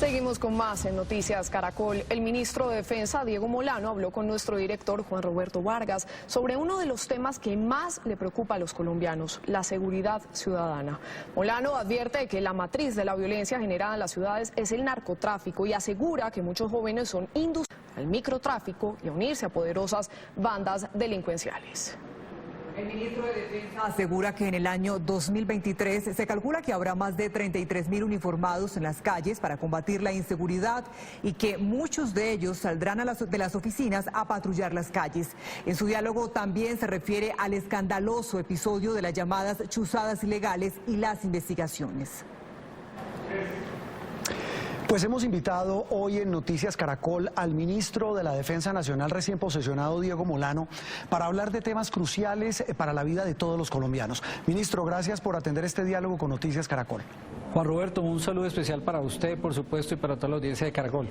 Seguimos con más en Noticias Caracol. El ministro de Defensa, Diego Molano, habló con nuestro director, Juan Roberto Vargas, sobre uno de los temas que más le preocupa a los colombianos, la seguridad ciudadana. Molano advierte que la matriz de la violencia generada en las ciudades es el narcotráfico y asegura que muchos jóvenes son inducidos al microtráfico y a unirse a poderosas bandas delincuenciales. El ministro de Defensa asegura que en el año 2023 se calcula que habrá más de 33.000 uniformados en las calles para combatir la inseguridad y que muchos de ellos saldrán de las oficinas a patrullar las calles. En su diálogo también se refiere al escandaloso episodio de las llamadas chuzadas ilegales y las investigaciones. Pues hemos invitado hoy en Noticias Caracol al ministro de la Defensa Nacional recién posesionado, Diego Molano, para hablar de temas cruciales para la vida de todos los colombianos. Ministro, gracias por atender este diálogo con Noticias Caracol. Juan Roberto, un saludo especial para usted, por supuesto, y para toda la audiencia de Caracol.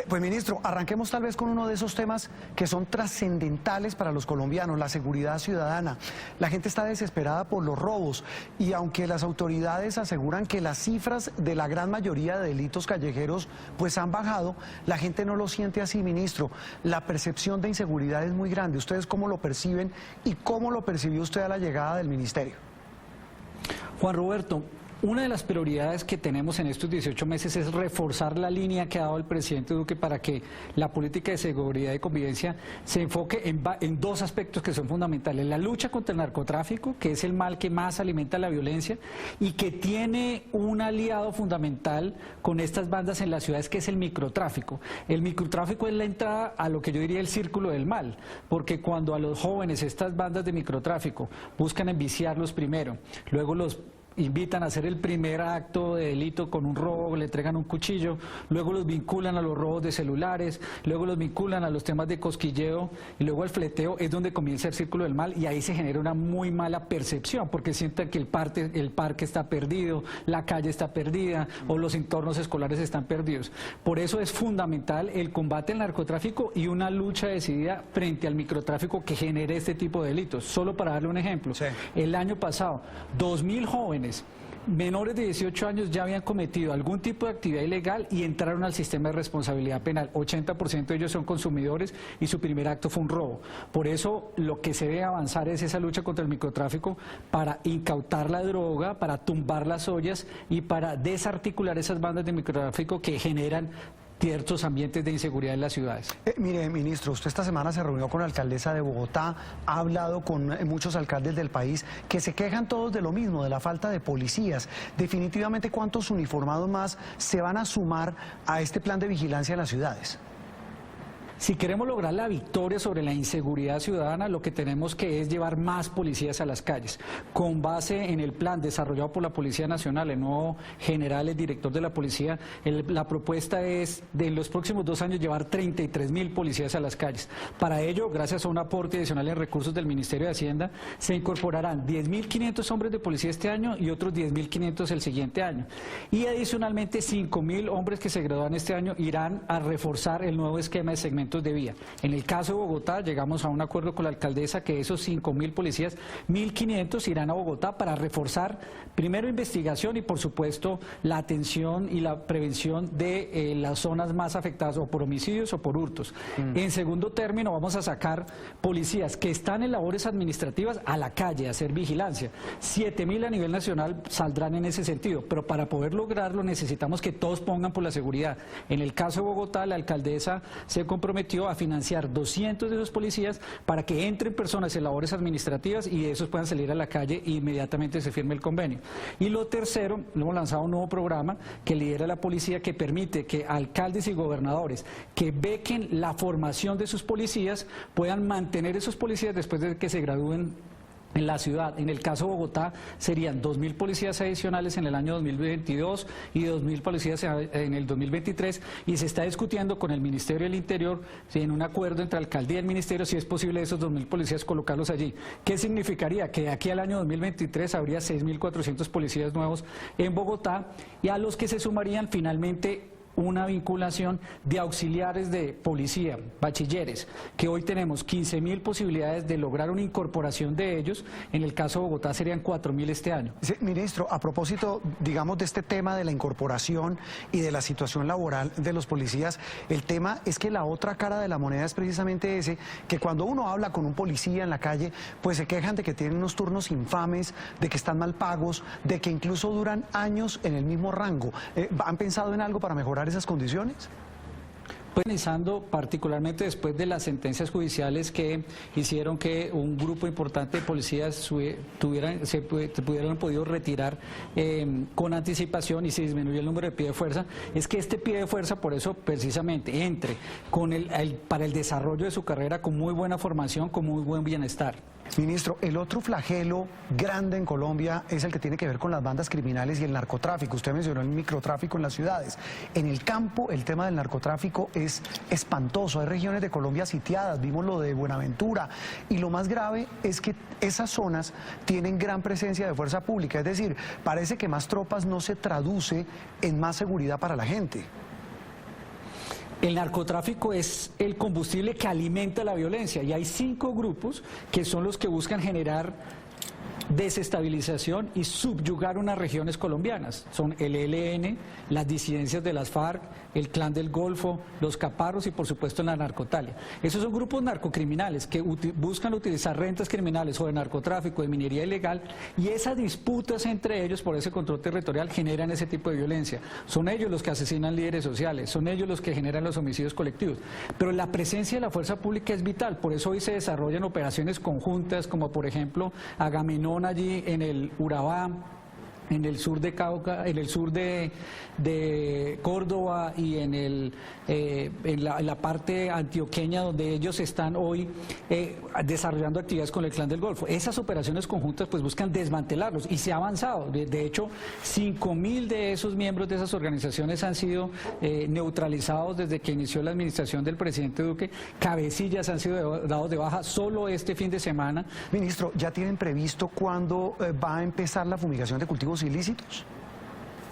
Pues ministro, arranquemos tal vez con uno de esos temas que son trascendentales para los colombianos, la seguridad ciudadana. La gente está desesperada por los robos y aunque las autoridades aseguran que las cifras de la gran mayoría de delitos callejeros pues han bajado, la gente no lo siente así, ministro. La percepción de inseguridad es muy grande. ¿Ustedes cómo lo perciben y cómo lo percibió usted a la llegada del ministerio? Juan Roberto, una de las prioridades que tenemos en estos 18 meses es reforzar la línea que ha dado el presidente Duque para que la política de seguridad y convivencia se enfoque en dos aspectos que son fundamentales. La lucha contra el narcotráfico, que es el mal que más alimenta la violencia y que tiene un aliado fundamental con estas bandas en las ciudades, que es el microtráfico. El microtráfico es la entrada a lo que yo diría el círculo del mal, porque cuando a los jóvenes estas bandas de microtráfico buscan enviciarlos primero, luego los invitan a hacer el primer acto de delito con un robo, le entregan un cuchillo, luego los vinculan a los robos de celulares, luego los vinculan a los temas de cosquilleo y luego al fleteo, es donde comienza el círculo del mal y ahí se genera una muy mala percepción porque sienten que el parque está perdido, la calle está perdida o los entornos escolares están perdidos. Por eso es fundamental el combate al narcotráfico y una lucha decidida frente al microtráfico que genere este tipo de delitos. Solo para darle un ejemplo, sí. El año pasado, 2.000 jóvenes menores de 18 años ya habían cometido algún tipo de actividad ilegal y entraron al sistema de responsabilidad penal. 80% de ellos son consumidores y su primer acto fue un robo. Por eso lo que se debe avanzar es esa lucha contra el microtráfico para incautar la droga, para tumbar las ollas y para desarticular esas bandas de microtráfico que generan ciertos ambientes de inseguridad en las ciudades. Mire, ministro, usted esta semana se reunió con la alcaldesa de Bogotá, ha hablado con muchos alcaldes del país que se quejan todos de lo mismo, de la falta de policías. Definitivamente, ¿cuántos uniformados más se van a sumar a este plan de vigilancia en las ciudades? Si queremos lograr la victoria sobre la inseguridad ciudadana, lo que tenemos que es llevar más policías a las calles. Con base en el plan desarrollado por la Policía Nacional, el nuevo general, el director de la policía, la propuesta es de en los próximos 2 años llevar 33.000 policías a las calles. Para ello, gracias a un aporte adicional en recursos del Ministerio de Hacienda, se incorporarán 10.500 hombres de policía este año y otros 10.500 el siguiente año. Y adicionalmente 5.000 hombres que se gradúan este año irán a reforzar el nuevo esquema de segmento de vía. En el caso de Bogotá llegamos a un acuerdo con la alcaldesa que esos 5.000 policías, 1.500 irán a Bogotá para reforzar primero investigación y por supuesto la atención y la prevención de las zonas más afectadas o por homicidios o por hurtos. En segundo término vamos a sacar policías que están en labores administrativas a la calle a hacer vigilancia. 7.000 a nivel nacional saldrán en ese sentido, pero para poder lograrlo necesitamos que todos pongan por la seguridad. En el caso de Bogotá la alcaldesa se comprometió a financiar 200 de esos policías para que entren personas en labores administrativas y esos puedan salir a la calle e inmediatamente se firme el convenio. Y lo tercero, hemos lanzado un nuevo programa que lidera la policía que permite que alcaldes y gobernadores que bequen la formación de sus policías puedan mantener esos policías después de que se gradúen en la ciudad. En el caso de Bogotá serían 2.000 policías adicionales en el año 2022 y 2.000 policías en el 2023 y se está discutiendo con el Ministerio del Interior en un acuerdo entre alcaldía y el Ministerio si es posible esos 2.000 policías colocarlos allí. ¿Qué significaría? Que de aquí al año 2023 habría 6.400 policías nuevos en Bogotá y a los que se sumarían finalmente una vinculación de auxiliares de policía, bachilleres, que hoy tenemos 15.000 posibilidades de lograr una incorporación de ellos. En el caso de Bogotá serían 4.000 este año. Sí, ministro, a propósito, digamos, de este tema de la incorporación y de la situación laboral de los policías, el tema es que la otra cara de la moneda es precisamente ese, que cuando uno habla con un policía en la calle, pues se quejan de que tienen unos turnos infames, de que están mal pagos, de que incluso duran años en el mismo rango. ¿Han pensado en algo para mejorar esas condiciones? Pues pensando particularmente después de las sentencias judiciales que hicieron que un grupo importante de policías pudieran podido retirar con anticipación y se disminuyó el número de pie de fuerza, es que este pie de fuerza por eso precisamente entre con para el desarrollo de su carrera con muy buena formación, con muy buen bienestar. Ministro, el otro flagelo grande en Colombia es el que tiene que ver con las bandas criminales y el narcotráfico. Usted mencionó el microtráfico en las ciudades. En el campo, el tema del narcotráfico es espantoso. Hay regiones de Colombia sitiadas, vimos lo de Buenaventura. Y lo más grave es que esas zonas tienen gran presencia de fuerza pública. Es decir, parece que más tropas no se traduce en más seguridad para la gente. El narcotráfico es el combustible que alimenta la violencia y hay 5 grupos que son los que buscan generar desestabilización y subyugar unas regiones colombianas. Son el ELN, las disidencias de las FARC, el Clan del Golfo, los Caparros y por supuesto la narcotalia. Esos son grupos narcocriminales que buscan utilizar rentas criminales o de narcotráfico, de minería ilegal, y esas disputas entre ellos por ese control territorial generan ese tipo de violencia. Son ellos los que asesinan líderes sociales, son ellos los que generan los homicidios colectivos. Pero la presencia de la fuerza pública es vital, por eso hoy se desarrollan operaciones conjuntas como por ejemplo Agamenón allí en el Urabá, en el sur de Cauca, en el sur de Córdoba y en la parte antioqueña donde ellos están hoy desarrollando actividades con el Clan del Golfo. Esas operaciones conjuntas pues buscan desmantelarlos y se ha avanzado. De hecho, 5.000 de esos miembros de esas organizaciones han sido neutralizados desde que inició la administración del presidente Duque. Cabecillas han sido dados de baja solo este fin de semana. Ministro, ¿ya tienen previsto cuándo va a empezar la fumigación de cultivos ilícitos?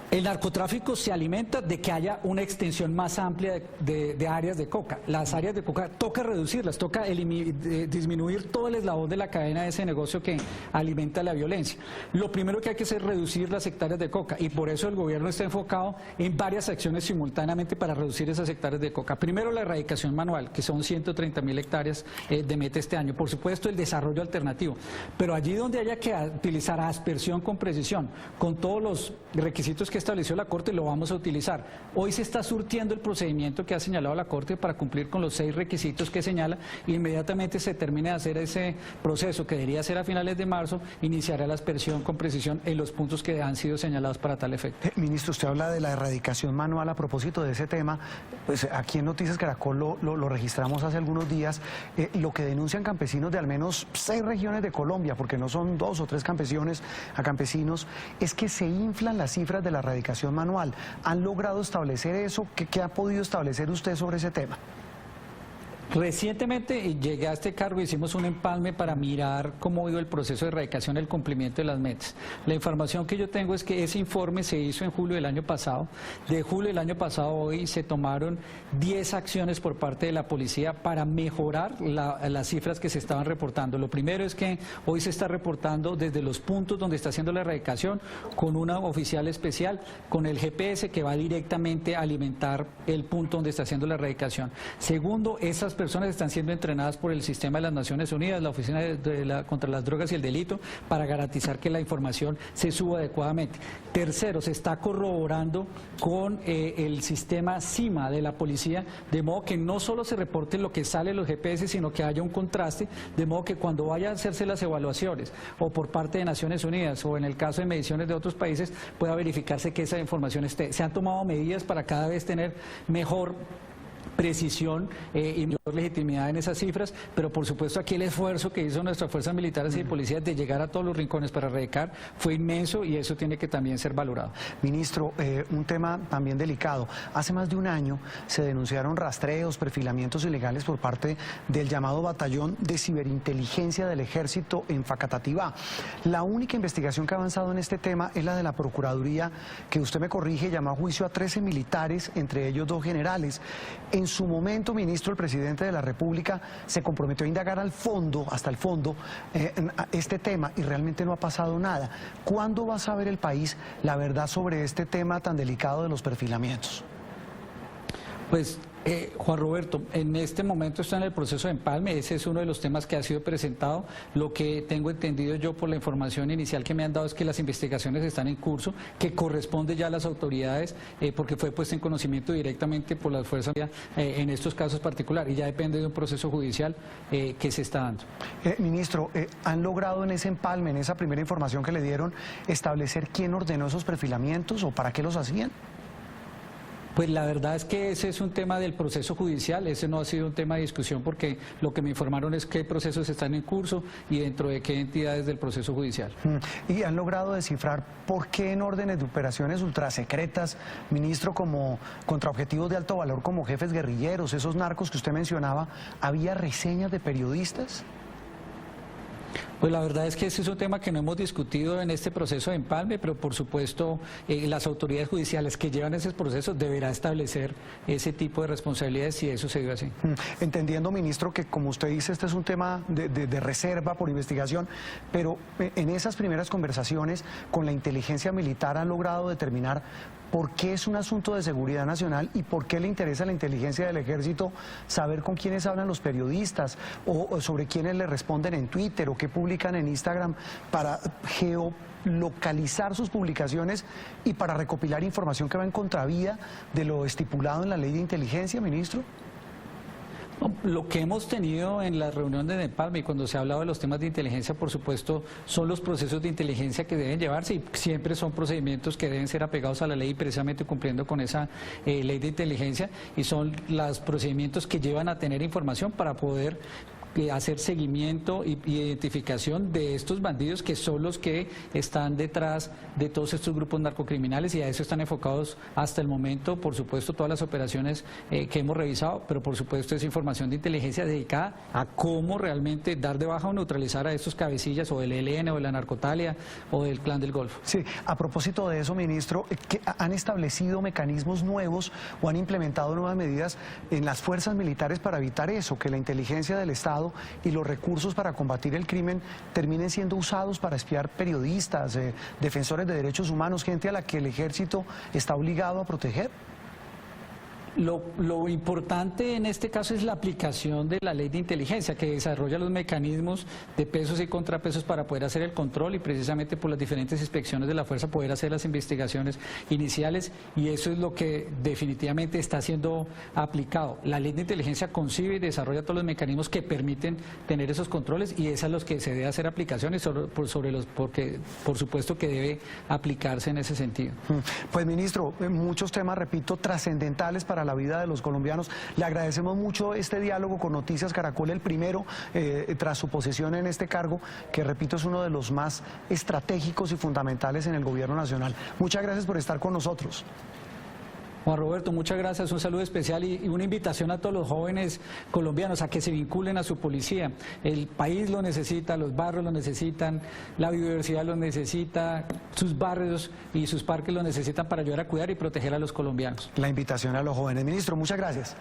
El narcotráfico se alimenta de que haya una extensión más amplia de áreas de coca. Las áreas de coca toca reducirlas, toca disminuir todo el eslabón de la cadena de ese negocio que alimenta la violencia. Lo primero que hay que hacer es reducir las hectáreas de coca y por eso el gobierno está enfocado en varias acciones simultáneamente para reducir esas hectáreas de coca. Primero, la erradicación manual, que son 130.000 hectáreas de meta este año. Por supuesto, el desarrollo alternativo. Pero allí donde haya que utilizar aspersión con precisión, con todos los requisitos que estableció la Corte, lo vamos a utilizar. Hoy se está surtiendo el procedimiento que ha señalado la Corte para cumplir con los 6 requisitos que señala. Inmediatamente se termine de hacer ese proceso, que debería ser a finales de marzo, iniciará la aspersión con precisión en los puntos que han sido señalados para tal efecto. Ministro, usted habla de la erradicación manual. A propósito de ese tema, pues aquí en Noticias Caracol lo registramos hace algunos días, lo que denuncian campesinos de al menos 6 regiones de Colombia, porque no son 2 o 3 campesinos, es que se inflan las cifras de la erradicación manual. ¿Han logrado establecer eso? ¿Qué ha podido establecer usted sobre ese tema? Recientemente llegué a este cargo y hicimos un empalme para mirar cómo ha ido el proceso de erradicación, el cumplimiento de las metas. La información que yo tengo es que ese informe se hizo en julio del año pasado. De julio del año pasado a hoy se tomaron 10 acciones por parte de la policía para mejorar las cifras que se estaban reportando. Lo primero es que hoy se está reportando desde los puntos donde está haciendo la erradicación con una oficial especial, con el GPS que va directamente a alimentar el punto donde está haciendo la erradicación. Segundo, esas personas están siendo entrenadas por el sistema de las Naciones Unidas, la Oficina contra las Drogas y el Delito, para garantizar que la información se suba adecuadamente. Tercero, se está corroborando con el sistema CIMA de la policía, de modo que no solo se reporte lo que sale en los GPS, sino que haya un contraste, de modo que cuando vaya a hacerse las evaluaciones, o por parte de Naciones Unidas, o en el caso de mediciones de otros países, pueda verificarse que esa información esté. Se han tomado medidas para cada vez tener mejor precisión y mayor legitimidad en esas cifras, pero por supuesto aquí el esfuerzo que hizo nuestras fuerzas militares y policías de llegar a todos los rincones para erradicar fue inmenso y eso tiene que también ser valorado. Ministro, un tema también delicado. Hace más de un año se denunciaron rastreos, perfilamientos ilegales por parte del llamado Batallón de Ciberinteligencia del Ejército en Facatativá. La única investigación que ha avanzado en este tema es la de la Procuraduría, que usted me corrige, llamó a juicio a 13 militares, entre ellos 2 generales. En su momento, ministro, el presidente de la República se comprometió a indagar al fondo, hasta el fondo, este tema y realmente no ha pasado nada. ¿Cuándo va a saber el país la verdad sobre este tema tan delicado de los perfilamientos? Pues, Juan Roberto, en este momento está en el proceso de empalme, ese es uno de los temas que ha sido presentado. Lo que tengo entendido yo por la información inicial que me han dado es que las investigaciones están en curso, que corresponde ya a las autoridades, porque fue puesta en conocimiento directamente por las fuerzas en estos casos particulares, y ya depende de un proceso judicial que se está dando. Ministro, ¿han logrado en ese empalme, en esa primera información que le dieron, establecer quién ordenó esos perfilamientos o para qué los hacían? Pues la verdad es que ese es un tema del proceso judicial, ese no ha sido un tema de discusión porque lo que me informaron es qué procesos están en curso y dentro de qué entidades del proceso judicial. ¿Y han logrado descifrar por qué en órdenes de operaciones ultrasecretas, ministro, como contra objetivos de alto valor como jefes guerrilleros, esos narcos que usted mencionaba, había reseñas de periodistas? Pues la verdad es que ese es un tema que no hemos discutido en este proceso de empalme, pero por supuesto las autoridades judiciales que llevan esos procesos deberán establecer ese tipo de responsabilidades si eso se dio así. Entendiendo, ministro, que como usted dice, este es un tema de reserva por investigación, pero en esas primeras conversaciones con la inteligencia militar han logrado determinar por qué es un asunto de seguridad nacional y por qué le interesa a la inteligencia del Ejército saber con quiénes hablan los periodistas o sobre quiénes le responden en Twitter o qué publican en Instagram para geolocalizar sus publicaciones y para recopilar información que va en contravía de lo estipulado en la ley de inteligencia, ministro. Lo que hemos tenido en la reunión de empalme y cuando se ha hablado de los temas de inteligencia, por supuesto, son los procesos de inteligencia que deben llevarse y siempre son procedimientos que deben ser apegados a la ley y precisamente cumpliendo con esa ley de inteligencia y son los procedimientos que llevan a tener información para poder hacer seguimiento y identificación de estos bandidos que son los que están detrás de todos estos grupos narcocriminales y a eso están enfocados hasta el momento, por supuesto, todas las operaciones que hemos revisado, pero por supuesto es información de inteligencia dedicada a cómo realmente dar de baja o neutralizar a estos cabecillas o del ELN o de la narcotalia o del Clan del Golfo. Sí, a propósito de eso, ministro, ¿han establecido mecanismos nuevos o han implementado nuevas medidas en las fuerzas militares para evitar eso, que la inteligencia del Estado y los recursos para combatir el crimen terminen siendo usados para espiar periodistas, defensores de derechos humanos, gente a la que el Ejército está obligado a proteger? Lo importante en este caso es la aplicación de la ley de inteligencia que desarrolla los mecanismos de pesos y contrapesos para poder hacer el control y precisamente por las diferentes inspecciones de la fuerza poder hacer las investigaciones iniciales y eso es lo que definitivamente está siendo aplicado. La ley de inteligencia concibe y desarrolla todos los mecanismos que permiten tener esos controles y es a los que se debe hacer aplicaciones porque por supuesto que debe aplicarse en ese sentido. Pues ministro, muchos temas, repito, trascendentales para la vida de los colombianos. Le agradecemos mucho este diálogo con Noticias Caracol, el primero tras su posesión en este cargo, que repito es uno de los más estratégicos y fundamentales en el gobierno nacional. Muchas gracias por estar con nosotros. Juan Roberto, muchas gracias, un saludo especial y una invitación a todos los jóvenes colombianos a que se vinculen a su policía. El país lo necesita, los barrios lo necesitan, la biodiversidad lo necesita, sus barrios y sus parques lo necesitan para ayudar a cuidar y proteger a los colombianos. La invitación a los jóvenes. Ministro, muchas gracias.